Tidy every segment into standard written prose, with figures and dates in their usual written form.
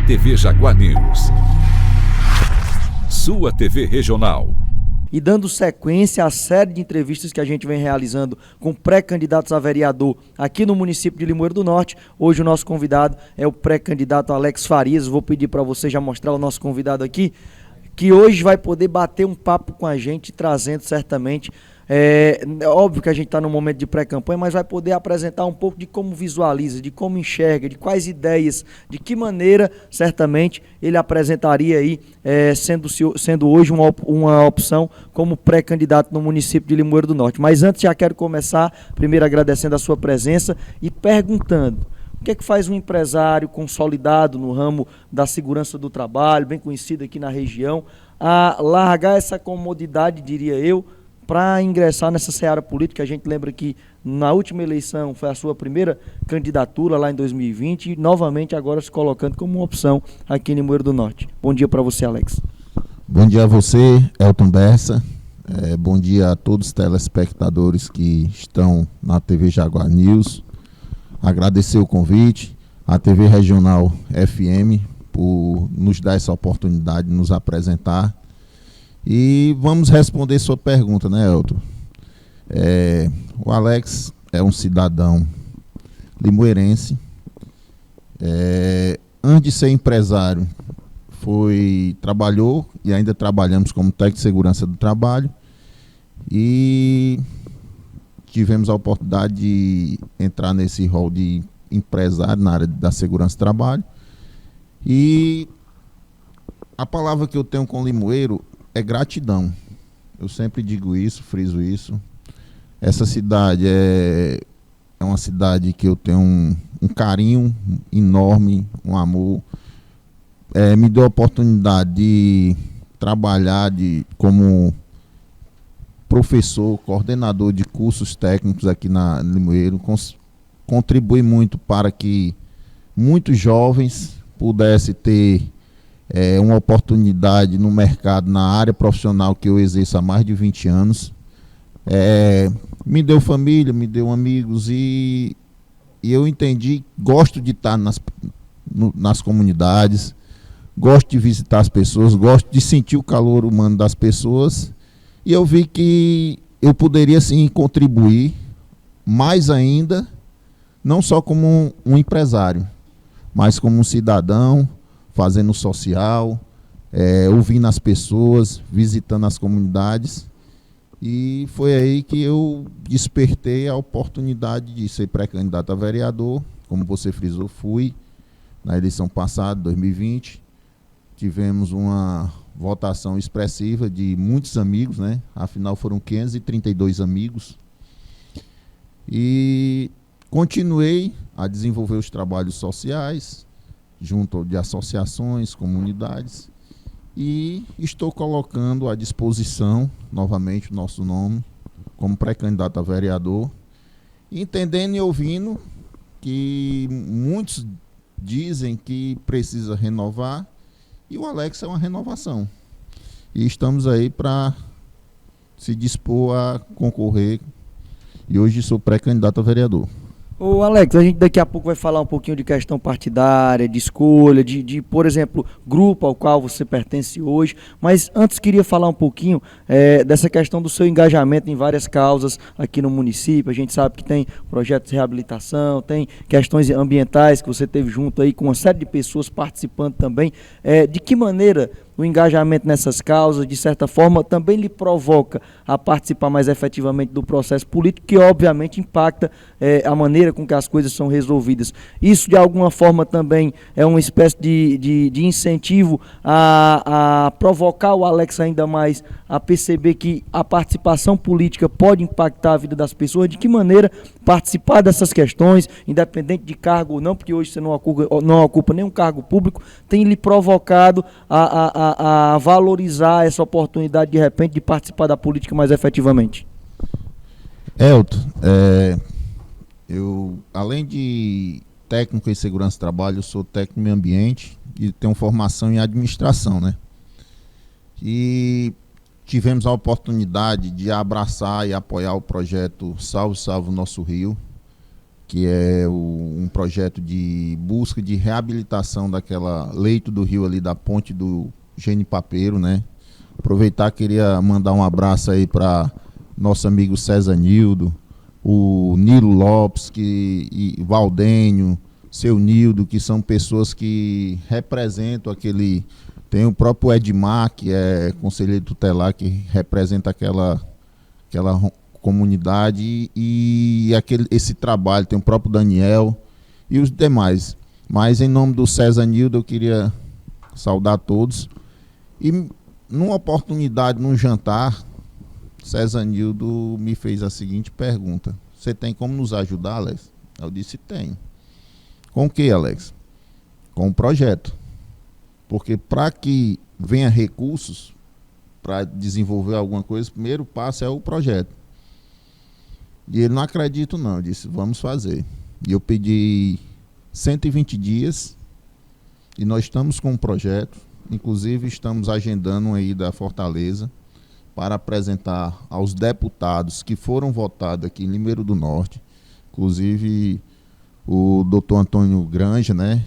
TV Jaguar News, sua TV regional. E dando sequência à série de entrevistas que a gente vem realizando com pré-candidatos a vereador aqui no município de Limoeiro do Norte, hoje o nosso convidado é o pré-candidato Alex Farias. Vou pedir para você já mostrar o nosso convidado aqui, que hoje vai poder bater um papo com a gente, trazendo certamente, óbvio que a gente está num momento de pré-campanha, mas vai poder apresentar um pouco de como visualiza, de como enxerga, de quais ideias, de que maneira, certamente, ele apresentaria aí, sendo hoje uma opção como pré-candidato no município de Limoeiro do Norte. Mas antes já quero começar, primeiro agradecendo a sua presença e perguntando: o que é que faz um empresário consolidado no ramo da segurança do trabalho, bem conhecido aqui na região, a largar essa comodidade, diria eu, para ingressar nessa seara política? A gente lembra que na última eleição foi a sua primeira candidatura lá em 2020 e novamente agora se colocando como uma opção aqui em Limoeiro do Norte. Bom dia para você, Alex. Bom dia a você, Elton Bessa. Bom dia a todos os telespectadores que estão na TV Jaguar News. Agradecer o convite à TV Regional FM por nos dar essa oportunidade de nos apresentar. E vamos responder sua pergunta, né, Elton? O Alex é um cidadão limoeirense. Antes de ser empresário, trabalhou e ainda trabalhamos como técnico de segurança do trabalho. E tivemos a oportunidade de entrar nesse rol de empresário na área da segurança do trabalho. E a palavra que eu tenho com Limoeiro é gratidão. Eu sempre digo isso, friso isso. Essa cidade é uma cidade que eu tenho um carinho enorme, um amor. Me deu a oportunidade de trabalhar como professor, coordenador de cursos técnicos aqui na Limoeiro. Contribui muito para que muitos jovens pudessem ter uma oportunidade no mercado, na área profissional que eu exerço há mais de 20 anos. Me deu família, me deu amigos e eu entendi, gosto de estar nas comunidades, gosto de visitar as pessoas, gosto de sentir o calor humano das pessoas, e eu vi que eu poderia sim contribuir mais ainda, não só como um empresário, mas como um cidadão, fazendo social, ouvindo as pessoas, visitando as comunidades. E foi aí que eu despertei a oportunidade de ser pré-candidato a vereador. Como você frisou, fui na eleição passada, 2020. Tivemos uma votação expressiva de muitos amigos, né? Afinal, foram 532 amigos. E continuei a desenvolver os trabalhos sociais, junto de associações, comunidades, e estou colocando à disposição, novamente, o nosso nome, como pré-candidato a vereador, entendendo e ouvindo que muitos dizem que precisa renovar, e o Alex é uma renovação. E estamos aí para se dispor a concorrer, e hoje sou pré-candidato a vereador. Ô Alex, a gente daqui a pouco vai falar um pouquinho de questão partidária, de escolha, por exemplo, grupo ao qual você pertence hoje, mas antes queria falar um pouquinho dessa questão do seu engajamento em várias causas aqui no município. A gente sabe que tem projetos de reabilitação, tem questões ambientais que você teve junto aí com uma série de pessoas participando também. De que maneira o engajamento nessas causas, de certa forma, também lhe provoca a participar mais efetivamente do processo político, que obviamente impacta a maneira com que as coisas são resolvidas? Isso, de alguma forma, também é uma espécie de incentivo a provocar o Alex ainda mais a perceber que a participação política pode impactar a vida das pessoas? De que maneira participar dessas questões, independente de cargo ou não, porque hoje você não ocupa nenhum cargo público, tem lhe provocado a valorizar essa oportunidade, de repente, de participar da política mais efetivamente? Elton, eu, além de técnico em segurança do trabalho, eu sou técnico em meio ambiente e tenho formação em administração, né? E tivemos a oportunidade de abraçar e apoiar o projeto Salve, Salve o Nosso Rio, que é um projeto de busca de reabilitação daquela leito do rio ali da ponte do Genipapeiro, né? Aproveitar, queria mandar um abraço aí para nosso amigo César Nildo, o Nilo Lopes e Valdênio, seu Nildo, que são pessoas que representam aquele... Tem o próprio Edmar, que é conselheiro tutelar, que representa aquela comunidade e esse trabalho. Tem o próprio Daniel e os demais. Mas em nome do César Nildo, eu queria saudar todos. E numa oportunidade, num jantar, César Nildo me fez a seguinte pergunta: você tem como nos ajudar, Alex? Eu disse: tenho. Com o que, Alex? Com o projeto. Porque para que venha recursos para desenvolver alguma coisa, o primeiro passo é o projeto. E ele: não acredito não. Eu disse: vamos fazer. E eu pedi 120 dias e nós estamos com um projeto. Inclusive estamos agendando uma ida à Fortaleza para apresentar aos deputados que foram votados aqui em Limeiro do Norte, inclusive o doutor Antônio Granja, né?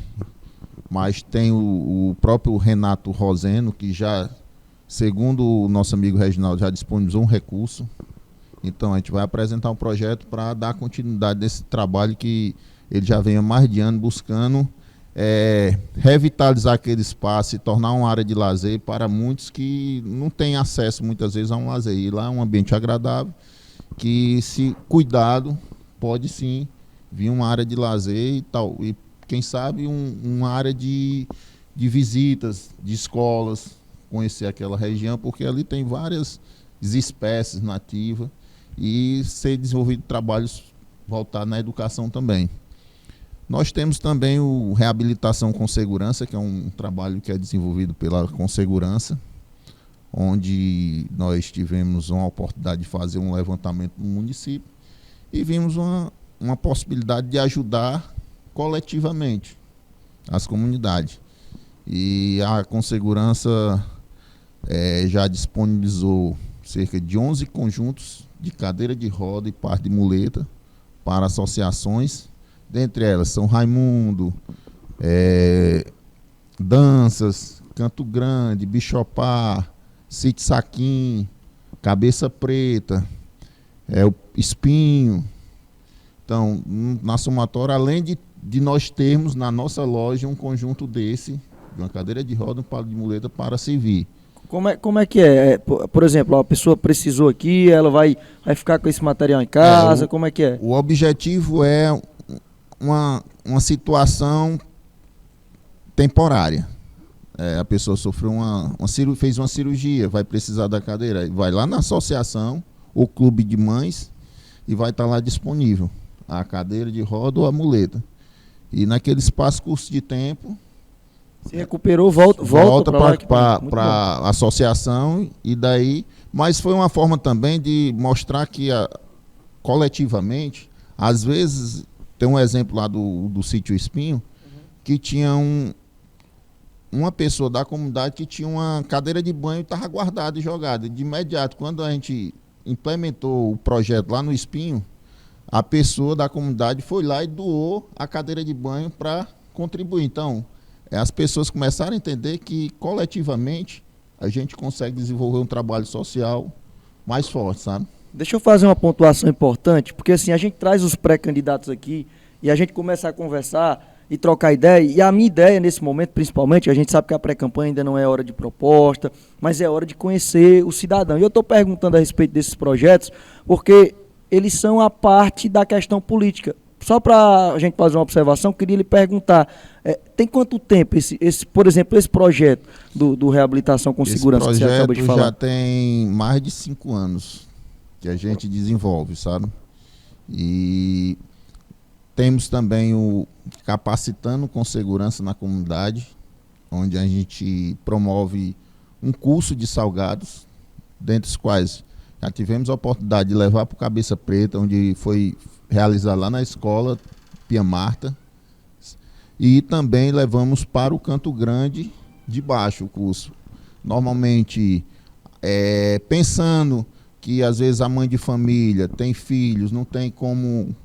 Mas tem o próprio Renato Roseno, que já, segundo o nosso amigo Reginaldo, já disponibilizou um recurso. Então a gente vai apresentar um projeto para dar continuidade desse trabalho que ele já vem há mais de ano buscando revitalizar aquele espaço e tornar uma área de lazer para muitos que não têm acesso muitas vezes a um lazer. E lá é um ambiente agradável, que, se cuidado, pode sim vir uma área de lazer e tal. E quem sabe uma área de visitas, de escolas, conhecer aquela região, porque ali tem várias espécies nativas e ser desenvolvido trabalhos voltados na educação também. Nós temos também o Reabilitação com Segurança, que é um trabalho que é desenvolvido pela Consegurança, onde nós tivemos uma oportunidade de fazer um levantamento no município e vimos uma possibilidade de ajudar coletivamente as comunidades. E a Consegurança já disponibilizou cerca de 11 conjuntos de cadeira de roda e parte de muleta para associações. Dentre elas, São Raimundo, Danças, Canto Grande, Bichopar, Sítio Saquim, Cabeça Preta, o Espinho. Então, na somatória, além de nós termos na nossa loja um conjunto desse, de uma cadeira de roda, um palo de muleta para servir. Como é que é? Por exemplo, a pessoa precisou aqui, ela vai ficar com esse material em casa, como é que é? O objetivo é uma situação temporária. A pessoa sofreu fez uma cirurgia, vai precisar da cadeira, vai lá na associação, ou clube de mães, e vai estar lá disponível a cadeira de roda ou a muleta. E naquele espaço curto de tempo, se recuperou, volta para a associação, e daí... Mas foi uma forma também de mostrar que coletivamente, às vezes... Tem um exemplo lá do Sítio Espinho, que tinha uma pessoa da comunidade que tinha uma cadeira de banho e estava guardada e jogada. De imediato, quando a gente implementou o projeto lá no Espinho, a pessoa da comunidade foi lá e doou a cadeira de banho para contribuir. Então, as pessoas começaram a entender que, coletivamente, a gente consegue desenvolver um trabalho social mais forte, sabe? Deixa eu fazer uma pontuação importante, porque assim, a gente traz os pré-candidatos aqui e a gente começa a conversar e trocar ideia, e a minha ideia nesse momento, principalmente, a gente sabe que a pré-campanha ainda não é hora de proposta, mas é hora de conhecer o cidadão. E eu estou perguntando a respeito desses projetos, porque eles são a parte da questão política. Só para a gente fazer uma observação, queria lhe perguntar, tem quanto tempo, por exemplo, esse projeto do Reabilitação com Segurança que você acaba de falar? Já tem mais de 5 anos que a gente desenvolve, sabe? E temos também o Capacitando com Segurança na Comunidade, onde a gente promove um curso de salgados, dentre os quais já tivemos a oportunidade de levar para o Cabeça Preta, onde foi realizado lá na escola Pia Marta, e também levamos para o Canto Grande de Baixo o curso. Normalmente, pensando que às vezes a mãe de família tem filhos, não tem como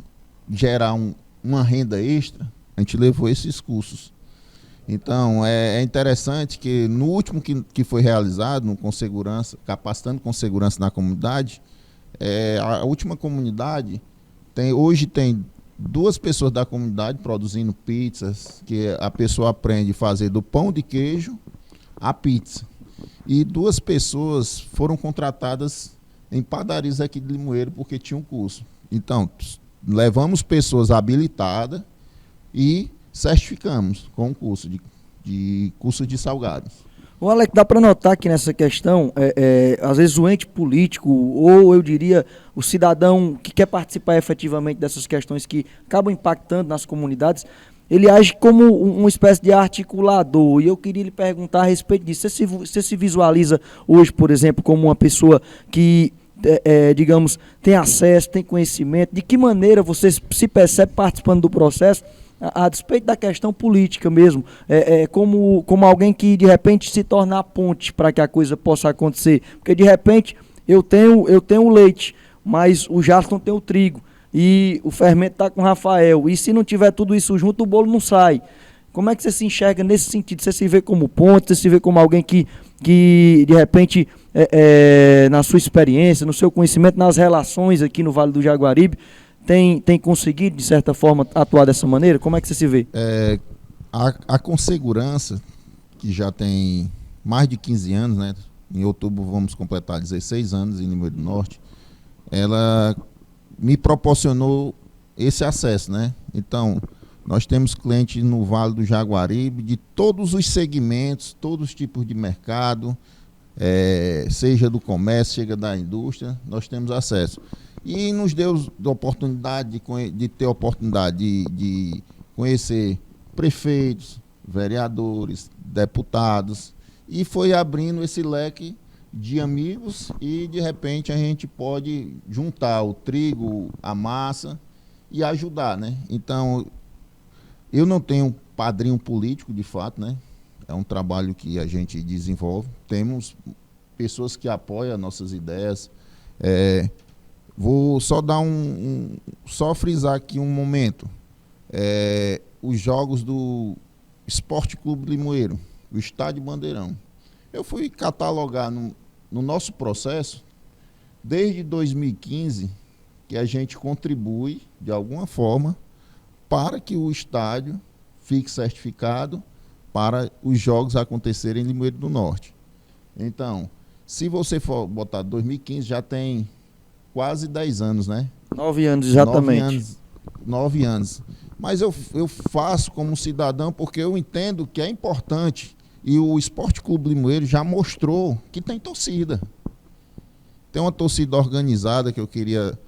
gerar uma renda extra, a gente levou esses cursos. Então, é interessante que no último que foi realizado, no Com Segurança, capacitando com segurança na comunidade, a última comunidade, hoje tem 2 pessoas da comunidade produzindo pizzas, que a pessoa aprende a fazer do pão de queijo à pizza. E 2 pessoas foram contratadas em padarias aqui de Limoeiro porque tinham curso. Então, levamos pessoas habilitadas e certificamos com um curso de salgados. O Alex, dá para notar que nessa questão, às vezes o ente político, ou eu diria o cidadão que quer participar efetivamente dessas questões que acabam impactando nas comunidades, ele age como uma espécie de articulador. E eu queria lhe perguntar a respeito disso. Você se visualiza hoje, por exemplo, como uma pessoa que, digamos, tem acesso, tem conhecimento? De que maneira você se percebe participando do processo, a despeito da questão política mesmo, como alguém que de repente se torna a ponte para que a coisa possa acontecer? Porque de repente eu tenho o leite, mas o Jaston tem o trigo e o fermento está com o Rafael, e se não tiver tudo isso junto, o bolo não sai. Como é que você se enxerga nesse sentido? Você se vê como ponte, você se vê como alguém que de repente, na sua experiência, no seu conhecimento, nas relações aqui no Vale do Jaguaribe, tem conseguido, de certa forma, atuar dessa maneira? Como é que você se vê? A Consegurança, que já tem mais de 15 anos, né? Em outubro vamos completar 16 anos em Limoeiro do Norte, ela me proporcionou esse acesso, né? Então, nós temos clientes no Vale do Jaguaribe de todos os segmentos, todos os tipos de mercado, seja do comércio, seja da indústria, nós temos acesso. E nos deu a oportunidade de ter a oportunidade de conhecer prefeitos, vereadores, deputados, e foi abrindo esse leque de amigos, e de repente a gente pode juntar o trigo, a massa e ajudar, né? Então, eu não tenho padrinho político, de fato, né? É um trabalho que a gente desenvolve. Temos pessoas que apoiam nossas ideias. Vou só dar só frisar aqui um momento. Os jogos do Esporte Clube Limoeiro, o Estádio Bandeirão. Eu fui catalogar no nosso processo, desde 2015, que a gente contribui, de alguma forma, para que o estádio fique certificado para os jogos acontecerem em Limoeiro do Norte. Então, se você for botar 2015, já tem quase 10 anos, né? 9 anos, exatamente. 9 anos. Mas eu faço como cidadão porque eu entendo que é importante, e o Esporte Clube Limoeiro já mostrou que tem torcida. Tem uma torcida organizada que eu queria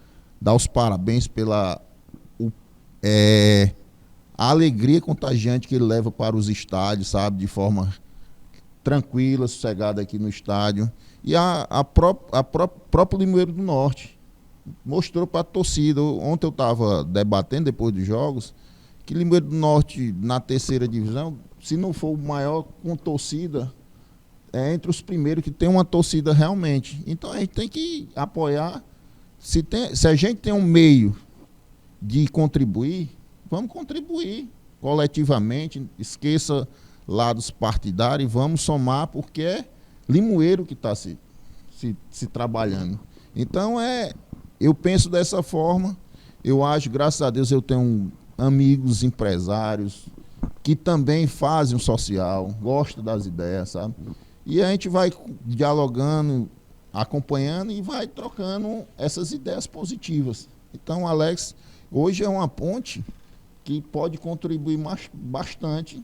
dar os parabéns pela a alegria contagiante que ele leva para os estádios, sabe? De forma tranquila, sossegada aqui no estádio. E a própria Limoeiro do Norte mostrou para a torcida. Ontem eu estava debatendo, depois dos jogos, que Limoeiro do Norte, na 3ª divisão, se não for o maior com torcida, é entre os primeiros que tem uma torcida realmente. Então a gente tem que apoiar. Se a gente tem um meio de contribuir, vamos contribuir coletivamente, esqueça lados partidários, vamos somar, porque é Limoeiro que está se trabalhando. Então eu penso dessa forma. Eu acho, graças a Deus, eu tenho amigos empresários que também fazem o social, gostam das ideias, sabe? E a gente vai dialogando, acompanhando e vai trocando essas ideias positivas. Então, Alex, hoje é uma ponte que pode contribuir bastante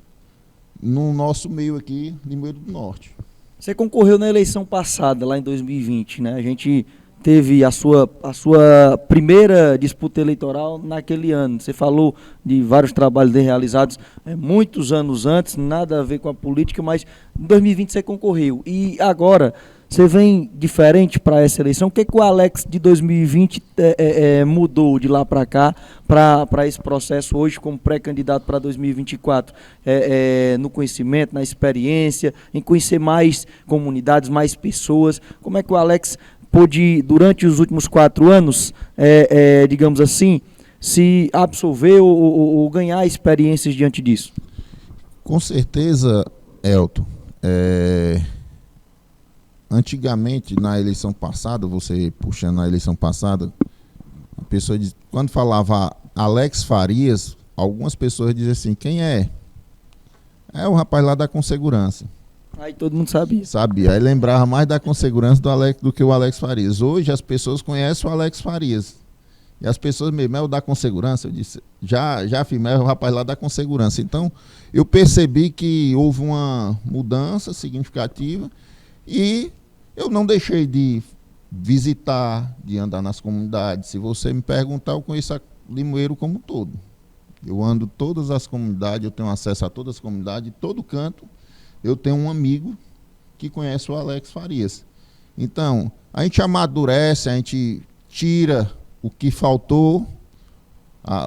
no nosso meio aqui, Limoeiro do Norte. Você concorreu na eleição passada, lá em 2020, né? A gente teve a sua primeira disputa eleitoral naquele ano. Você falou de vários trabalhos realizados muitos anos antes, nada a ver com a política, mas em 2020 você concorreu. E agora, você vem diferente para essa eleição. O que o Alex de 2020 mudou de lá para cá, para esse processo hoje como pré-candidato para 2024? No conhecimento, na experiência, em conhecer mais comunidades, mais pessoas. Como é que o Alex pôde, durante os últimos 4 anos, digamos assim, se absolver ou ganhar experiências diante disso? Com certeza, Elton. Antigamente, na eleição passada, você puxando na eleição passada, a pessoa diz, quando falava Alex Farias, algumas pessoas diziam assim, quem é? É o rapaz lá da Consegurança. Aí todo mundo sabia. Sabia. Aí lembrava mais da Consegurança do que o Alex Farias. Hoje as pessoas conhecem o Alex Farias. E as pessoas mesmo, é o da Consegurança? Eu disse, já filmei, é o rapaz lá da Consegurança. Então, eu percebi que houve uma mudança significativa e eu não deixei de visitar, de andar nas comunidades. Se você me perguntar, eu conheço a Limoeiro como um todo. Eu ando todas as comunidades, eu tenho acesso a todas as comunidades, todo canto. Eu tenho um amigo que conhece o Alex Farias. Então, a gente amadurece, a gente tira o que faltou,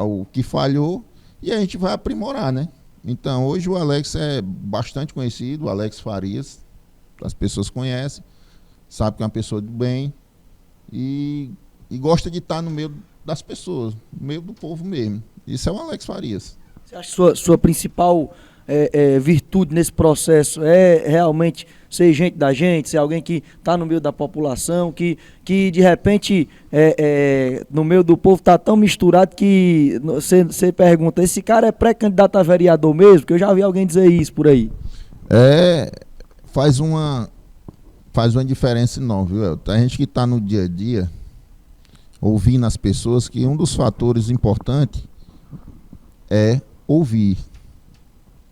o que falhou, e a gente vai aprimorar, né? Então, hoje o Alex é bastante conhecido, o Alex Farias, as pessoas conhecem, sabem que é uma pessoa do bem, e gosta de estar no meio das pessoas, no meio do povo mesmo. Isso é o Alex Farias. Você acha que sua principal virtude nesse processo é realmente ser gente da gente, ser alguém que está no meio da população, que de repente no meio do povo está tão misturado que você pergunta, esse cara é pré-candidato a vereador mesmo? Porque eu já vi alguém dizer isso por aí. Faz uma diferença enorme, viu, Elton? A gente que está no dia a dia, ouvindo as pessoas, que um dos fatores importantes é ouvir.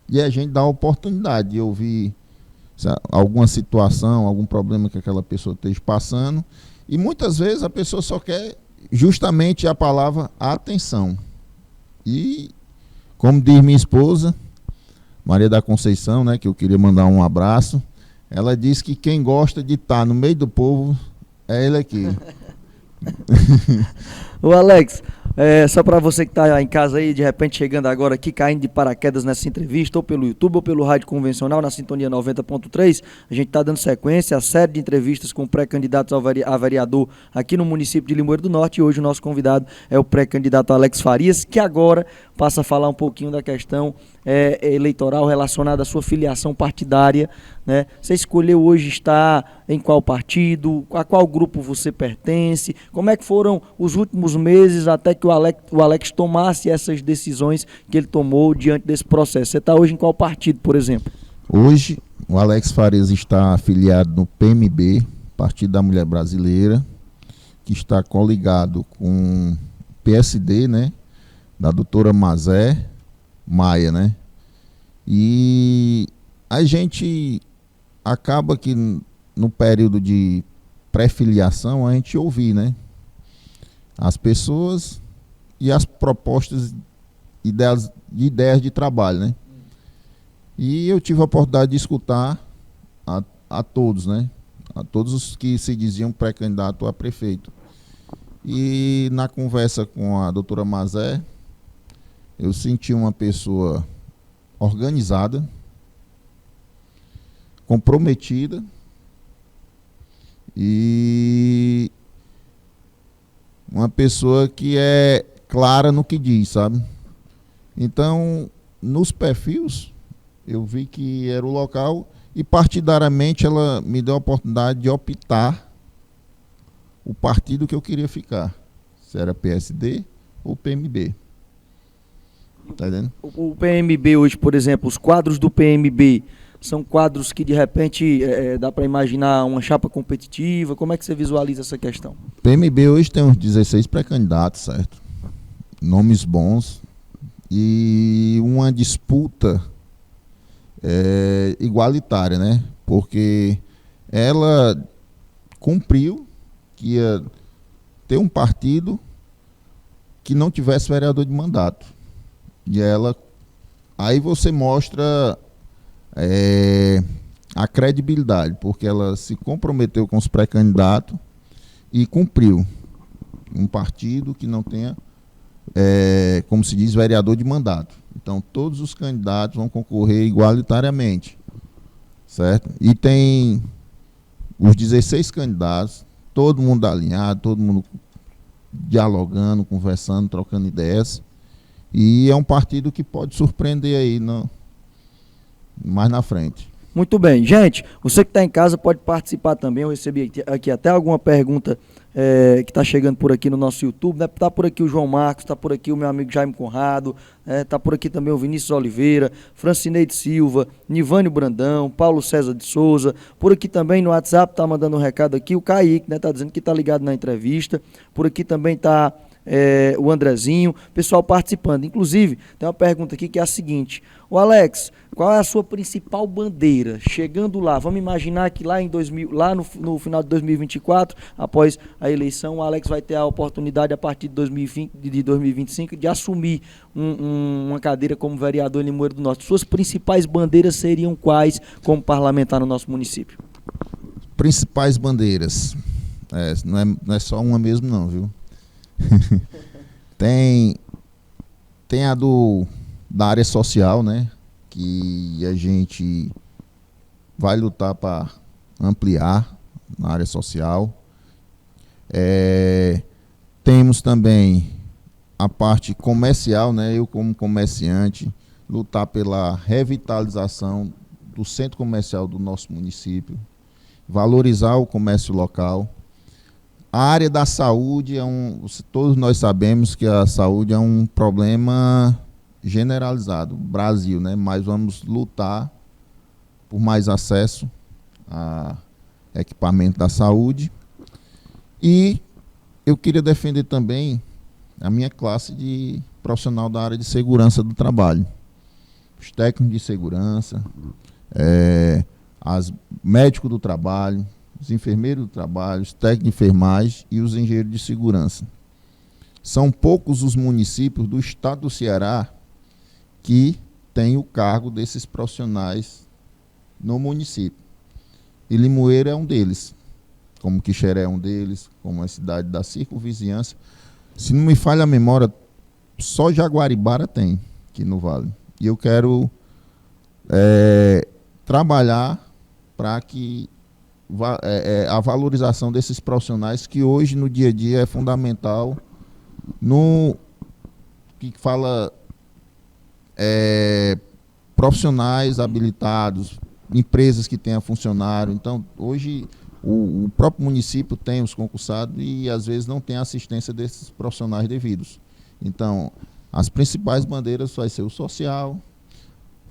E a gente dá a oportunidade de ouvir alguma situação, algum problema que aquela pessoa esteja passando. E muitas vezes a pessoa só quer justamente a palavra atenção. E, como diz minha esposa, Maria da Conceição, né, que eu queria mandar um abraço, ela diz que quem gosta de estar no meio do povo é ele aqui. Ô Alex, só para você que está em casa aí, de repente chegando agora aqui, caindo de paraquedas nessa entrevista, ou pelo YouTube ou pelo rádio convencional, na sintonia 90.3, a gente está dando sequência à série de entrevistas com pré-candidatos a vereador aqui no município de Limoeiro do Norte, e hoje o nosso convidado é o pré-candidato Alex Farias, que agora passa a falar um pouquinho da questão eleitoral relacionada à sua filiação partidária, né? Você escolheu hoje estar em qual partido, a qual grupo você pertence, como é que foram os últimos meses até que o Alex tomasse essas decisões que ele tomou diante desse processo? Você está hoje em qual partido, por exemplo? Hoje, o Alex Farias está afiliado no PMB, Partido da Mulher Brasileira, que está coligado com o PSD, né, da doutora Maia, né? E a gente acaba que no período de pré-filiação a gente ouvir, né, as pessoas e as propostas, ideias de trabalho, né? E eu tive a oportunidade de escutar a todos, né? A todos os que se diziam pré-candidato a prefeito. E na conversa com a doutora Mazé, eu senti uma pessoa organizada, comprometida e uma pessoa que é clara no que diz, sabe? Então, nos perfis, eu vi que era o local e partidariamente ela me deu a oportunidade de optar o partido que eu queria ficar, se era PSD ou PMB. Tá entendendo? O PMB hoje, por exemplo, os quadros do PMB são quadros que de repente dá para imaginar uma chapa competitiva. Como é que você visualiza essa questão? PMB hoje tem uns 16 pré-candidatos, certo? Nomes bons e uma disputa igualitária, né? Porque ela cumpriu que ia ter um partido que não tivesse vereador de mandato. E ela, aí você mostra a credibilidade, porque ela se comprometeu com os pré-candidatos e cumpriu. Um partido que não tenha, como se diz, vereador de mandato. Então, todos os candidatos vão concorrer igualitariamente, certo? E tem os 16 candidatos, todo mundo alinhado, todo mundo dialogando, conversando, trocando ideias. E é um partido que pode surpreender aí mais na frente. Muito bem. Gente, você que está em casa pode participar também. Eu recebi aqui até alguma pergunta que está chegando por aqui no nosso YouTube. Né? Está por aqui o João Marcos, está por aqui o meu amigo Jaime Conrado, está por aqui também o Vinícius Oliveira, Francineide Silva, Nivânio Brandão, Paulo César de Souza. Por aqui também no WhatsApp está mandando um recado aqui o Kaique, né? Está dizendo que está ligado na entrevista. Por aqui também está o Andrezinho, pessoal participando. Inclusive, tem uma pergunta aqui que é a seguinte: o Alex, qual é a sua principal bandeira? Chegando lá, vamos imaginar que lá no final de 2024, após a eleição, o Alex vai ter a oportunidade a partir de 2025 de assumir uma cadeira como vereador em Limoeiro do Norte. Suas principais bandeiras seriam quais como parlamentar no nosso município? Principais bandeiras, não é só uma mesmo não, viu? tem da área social, né, que a gente vai lutar para ampliar na área social. Temos também a parte comercial, né, eu como comerciante, lutar pela revitalização do centro comercial do nosso município, valorizar o comércio local. A área da saúde todos nós sabemos que a saúde é um problema generalizado, Brasil, né? Mas vamos lutar por mais acesso a equipamento da saúde. E eu queria defender também a minha classe de profissional da área de segurança do trabalho, os técnicos de segurança, médicos do trabalho, os enfermeiros do trabalho, os técnicos de enfermagem e os engenheiros de segurança. São poucos os municípios do estado do Ceará que têm o cargo desses profissionais no município. E Limoeiro é um deles, como Quixeré é um deles, como a cidade da circunvizinhança. Se não me falha a memória, só Jaguaribara tem aqui no Vale. E eu quero trabalhar para que a valorização desses profissionais, que hoje no dia a dia é fundamental no que fala profissionais habilitados, empresas que tenham funcionário. Então hoje o próprio município tem os concursados e às vezes não tem a assistência desses profissionais devidos. Então as principais bandeiras vai ser o social,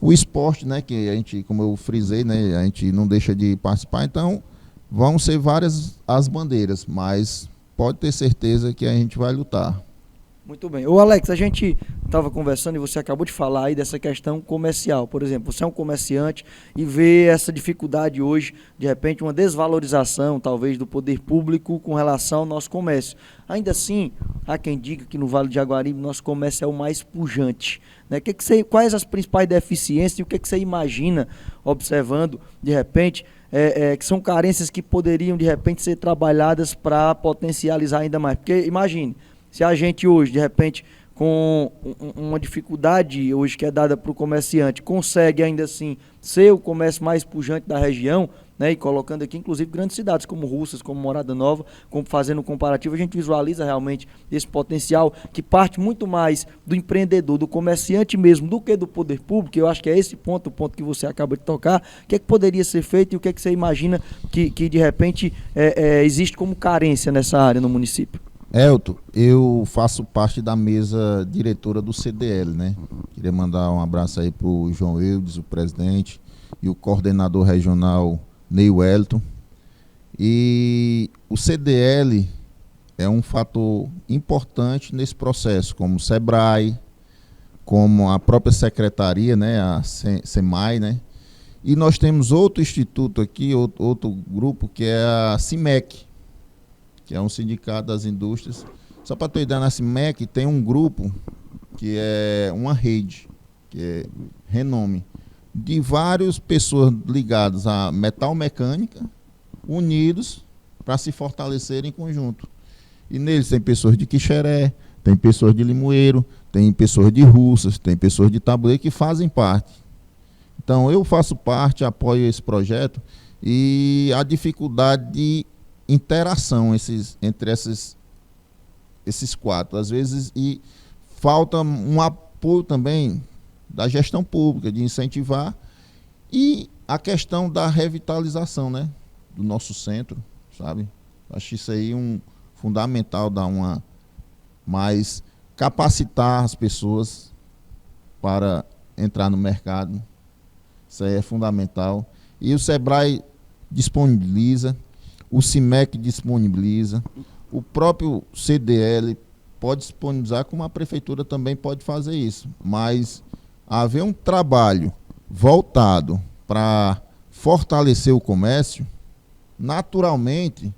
o esporte, né, que a gente, como eu frisei, né, a gente não deixa de participar. Então vão ser várias as bandeiras, mas pode ter certeza que a gente vai lutar. Muito bem. Ô Alex, a gente estava conversando e você acabou de falar aí dessa questão comercial. Por exemplo, você é um comerciante e vê essa dificuldade hoje, de repente uma desvalorização talvez do poder público com relação ao nosso comércio. Ainda assim, há quem diga que no Vale de Jaguaribe nosso comércio é o mais pujante, né? Quais as principais deficiências e o que você imagina, observando, de repente, que são carências que poderiam de repente ser trabalhadas para potencializar ainda mais? Porque imagine, se a gente hoje, de repente, com uma dificuldade hoje que é dada para o comerciante, consegue ainda assim ser o comércio mais pujante da região, né, e colocando aqui inclusive grandes cidades como Russas, como Morada Nova, fazendo um comparativo, a gente visualiza realmente esse potencial que parte muito mais do empreendedor, do comerciante mesmo, do que do poder público. Eu acho que é esse ponto, o ponto que você acaba de tocar. O que é que poderia ser feito e o que é que você imagina que de repente existe como carência nessa área no município? Elton, eu faço parte da mesa diretora do CDL, né? Queria mandar um abraço aí para o João Eudes, o presidente, e o coordenador regional Ney Wellington. E o CDL é um fator importante nesse processo, como o SEBRAE, como a própria secretaria, né? A SEMAI, né? E nós temos outro instituto aqui, outro grupo, que é a CIMEC, que é um sindicato das indústrias. Só para ter ideia, na CIMEC tem um grupo que é uma rede, que é Renome, de várias pessoas ligadas à metal mecânica, unidos para se fortalecer em conjunto. E neles tem pessoas de Quixeré, tem pessoas de Limoeiro, tem pessoas de Russas, tem pessoas de Tabuleiro que fazem parte. Então eu faço parte, apoio esse projeto, e a dificuldade de interação entre esses quatro, às vezes, e falta um apoio também da gestão pública, de incentivar, e a questão da revitalização, né, do nosso centro, sabe? Acho isso aí fundamental, dar mais capacitar as pessoas para entrar no mercado. Isso aí é fundamental. E o SEBRAE disponibiliza, o CIMEC disponibiliza, o próprio CDL pode disponibilizar, como a prefeitura também pode fazer isso. Mas haver um trabalho voltado para fortalecer o comércio, naturalmente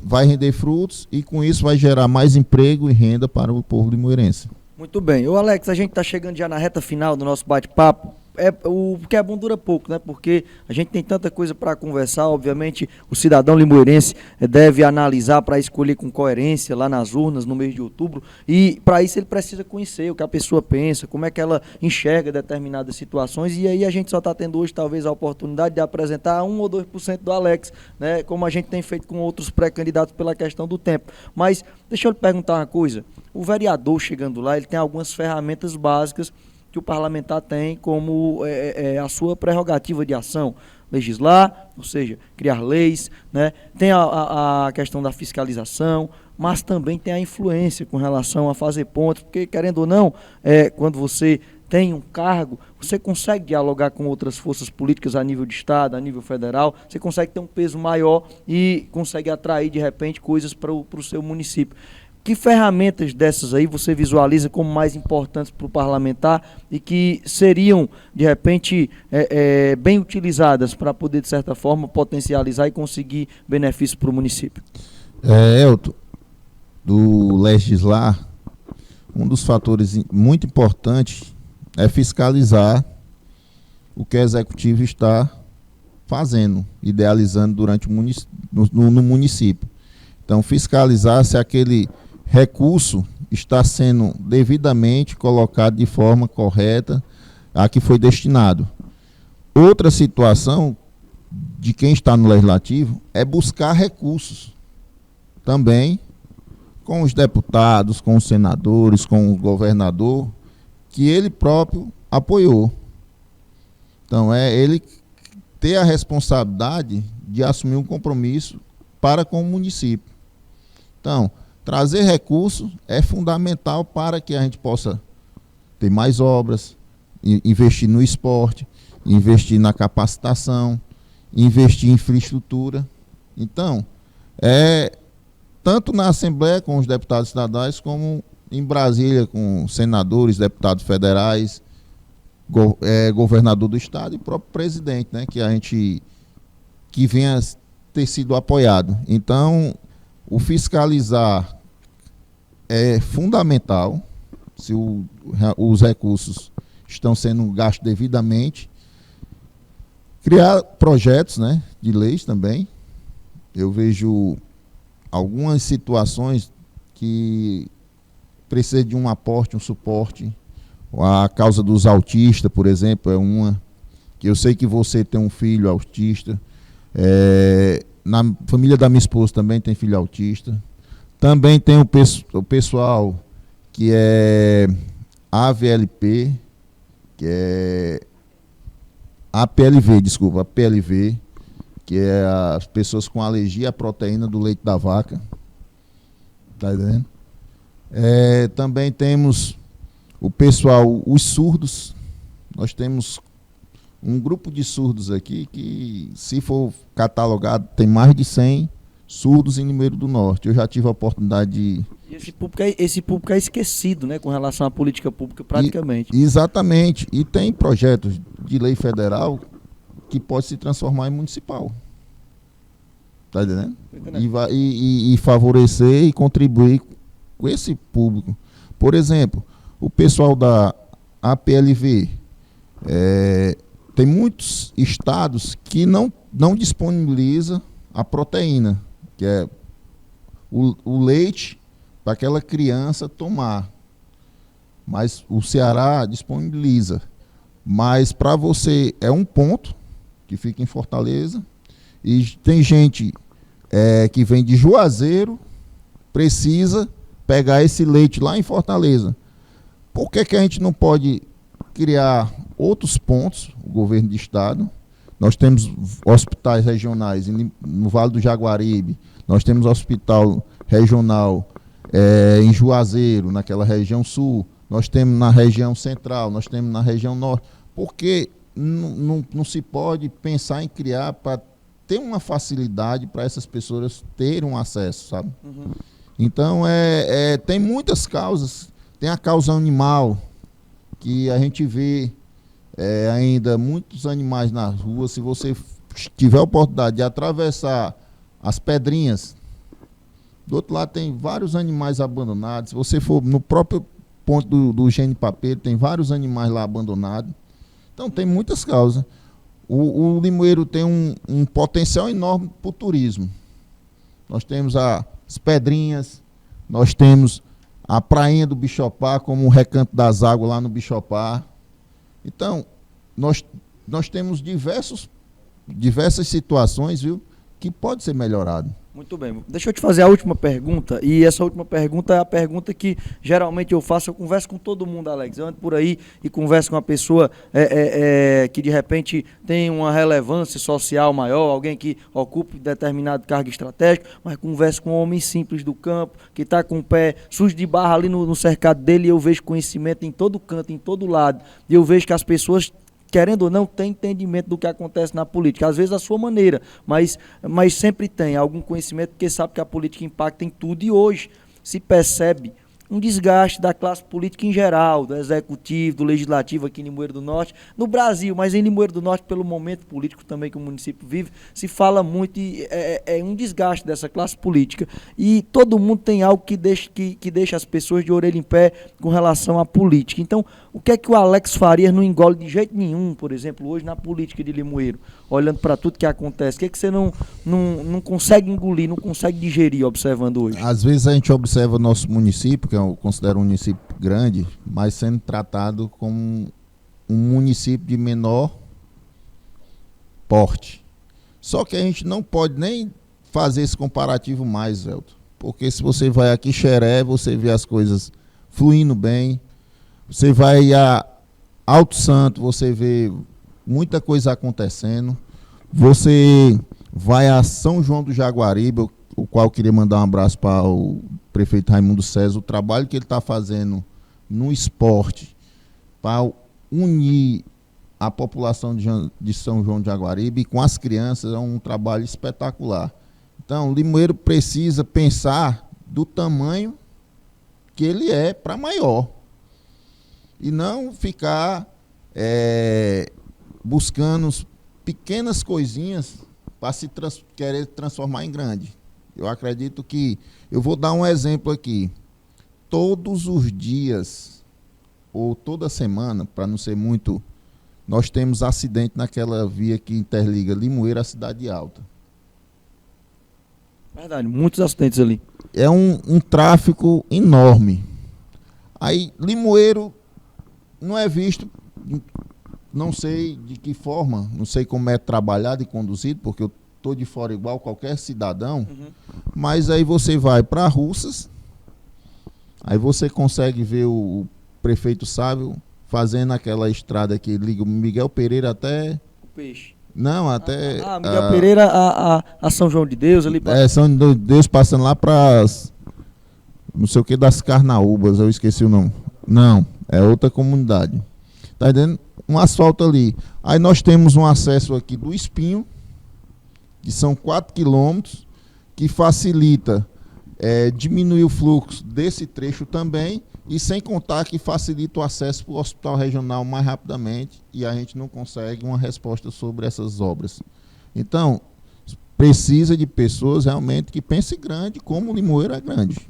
vai render frutos e com isso vai gerar mais emprego e renda para o povo limoeirense. Muito bem. Ô Alex, a gente está chegando já na reta final do nosso bate-papo. O que é bom dura pouco, né? Porque a gente tem tanta coisa para conversar. Obviamente, o cidadão limoeirense deve analisar para escolher com coerência lá nas urnas no mês de outubro. E para isso ele precisa conhecer o que a pessoa pensa, como é que ela enxerga determinadas situações. E aí a gente só está tendo hoje talvez a oportunidade de apresentar 1 ou 2% do Alex, né? Como a gente tem feito com outros pré-candidatos pela questão do tempo. Mas deixa eu lhe perguntar uma coisa. O vereador chegando lá, ele tem algumas ferramentas básicas que o parlamentar tem como a sua prerrogativa de ação, legislar, ou seja, criar leis, né? Tem a questão da fiscalização, mas também tem a influência com relação a fazer pontos, porque querendo ou não, quando você tem um cargo, você consegue dialogar com outras forças políticas a nível de estado, a nível federal, você consegue ter um peso maior e consegue atrair de repente coisas para o seu município. Que ferramentas dessas aí você visualiza como mais importantes para o parlamentar e que seriam, de repente, bem utilizadas para poder, de certa forma, potencializar e conseguir benefícios para o município? Elton, do legislar, um dos fatores muito importantes é fiscalizar o que o executivo está fazendo, idealizando durante no município. Então, fiscalizar se aquele recurso está sendo devidamente colocado de forma correta a que foi destinado. Outra situação de quem está no legislativo é buscar recursos também com os deputados, com os senadores, com o governador, que ele próprio apoiou. Então, ele ter a responsabilidade de assumir um compromisso para com o município. Então, trazer recursos é fundamental para que a gente possa ter mais obras, investir no esporte, investir na capacitação, investir em infraestrutura. Então, tanto na Assembleia com os deputados estaduais, como em Brasília com senadores, deputados federais, governador do estado e próprio presidente, né, que venha ter sido apoiado. Então, o fiscalizar é fundamental, se os recursos estão sendo gastos devidamente. Criar projetos, né, de leis também. Eu vejo algumas situações que precisam de um aporte, um suporte. A causa dos autistas, por exemplo, é uma que eu sei que você tem um filho autista. Na família da minha esposa também tem filho autista. Também tem o pessoal que é AVLP, que é APLV, que é as pessoas com alergia à proteína do leite da vaca. Tá entendendo? Também temos o pessoal, os surdos. Nós temos um grupo de surdos aqui que, se for catalogado, tem mais de 100 surdos em Limoeiro do Norte. Eu já tive a oportunidade de... Esse público é esquecido, né, com relação à política pública, praticamente. Exatamente. E tem projetos de lei federal que pode se transformar em municipal. Tá entendendo? E favorecer e contribuir com esse público. Por exemplo, o pessoal da APLV, tem muitos estados que não disponibiliza a proteína, que é o leite para aquela criança tomar. Mas o Ceará disponibiliza. Mas para você é um ponto que fica em Fortaleza. E tem gente que vem de Juazeiro, precisa pegar esse leite lá em Fortaleza. Por que a gente não pode criar outros pontos, o governo de estado? Nós temos hospitais regionais no Vale do Jaguaribe, nós temos hospital regional em Juazeiro, naquela região sul, nós temos na região central, nós temos na região norte. Por que não se pode pensar em criar para ter uma facilidade para essas pessoas terem um acesso, sabe? Uhum. Então, tem muitas causas. Tem a causa animal, que a gente vê ainda muitos animais nas ruas. Se você tiver a oportunidade de atravessar as pedrinhas, do outro lado tem vários animais abandonados. Se você for no próprio ponto do Genipapeiro, tem vários animais lá abandonados. Então, tem muitas causas. O Limoeiro tem um potencial enorme para o turismo. Nós temos as pedrinhas, nós temos a prainha do Bichopar, como o Recanto das Águas lá no Bichopar. Então, nós temos diversas situações, viu, que pode ser melhorado. Muito bem. Deixa eu te fazer a última pergunta, e essa última pergunta é a pergunta que geralmente eu faço. Eu converso com todo mundo, Alex. Eu ando por aí e converso com uma pessoa que de repente tem uma relevância social maior, alguém que ocupa determinado cargo estratégico, mas converso com um homem simples do campo, que está com o pé sujo de barra ali no cercado dele, e eu vejo conhecimento em todo canto, em todo lado, e eu vejo que as pessoas, querendo ou não, tem entendimento do que acontece na política, às vezes à sua maneira, mas sempre tem algum conhecimento, porque sabe que a política impacta em tudo, e hoje se percebe um desgaste da classe política em geral, do executivo, do legislativo aqui em Limoeiro do Norte, no Brasil, mas em Limoeiro do Norte, pelo momento político também que o município vive, se fala muito e é um desgaste dessa classe política, e todo mundo tem algo que deixa as pessoas de orelha em pé com relação à política. Então, o que é que o Alex Farias não engole de jeito nenhum, por exemplo, hoje na política de Limoeiro, olhando para tudo que acontece? O que é que você não consegue engolir, não consegue digerir observando hoje? Às vezes a gente observa o nosso município, que eu considero um município grande, mas sendo tratado como um município de menor porte. Só que a gente não pode nem fazer esse comparativo mais, Elton, porque se você vai aqui em Xeré, você vê as coisas fluindo bem. Você vai a Alto Santo, você vê muita coisa acontecendo. Você vai a São João do Jaguaribe, o qual eu queria mandar um abraço para o prefeito Raimundo César, o trabalho que ele está fazendo no esporte para unir a população de São João do Jaguaribe com as crianças é um trabalho espetacular. Então, o Limoeiro precisa pensar do tamanho que ele é para maior. E não ficar buscando pequenas coisinhas para querer transformar em grande. Eu acredito que... Eu vou dar um exemplo aqui. Todos os dias, ou toda semana, para não ser muito, nós temos acidente naquela via que interliga Limoeiro à Cidade Alta. Verdade, muitos acidentes ali. É um tráfego enorme. Aí, Limoeiro não é visto, não sei de que forma, não sei como é trabalhado e conduzido, porque eu estou de fora igual qualquer cidadão, mas aí você vai para Russas, aí você consegue ver o prefeito Sábio fazendo aquela estrada que liga o Miguel Pereira até... O Peixe. Não, até... Miguel Pereira a São João de Deus ali. São João de Deus passando lá para não sei o que das Carnaúbas, eu esqueci o nome. Não, é outra comunidade. Tá entendendo? Um asfalto ali. Aí nós temos um acesso aqui do Espinho, que são 4 quilômetros, que facilita diminuir o fluxo desse trecho também, e sem contar que facilita o acesso para o hospital regional mais rapidamente, e a gente não consegue uma resposta sobre essas obras. Então, precisa de pessoas realmente que pensem grande, como o Limoeiro é grande.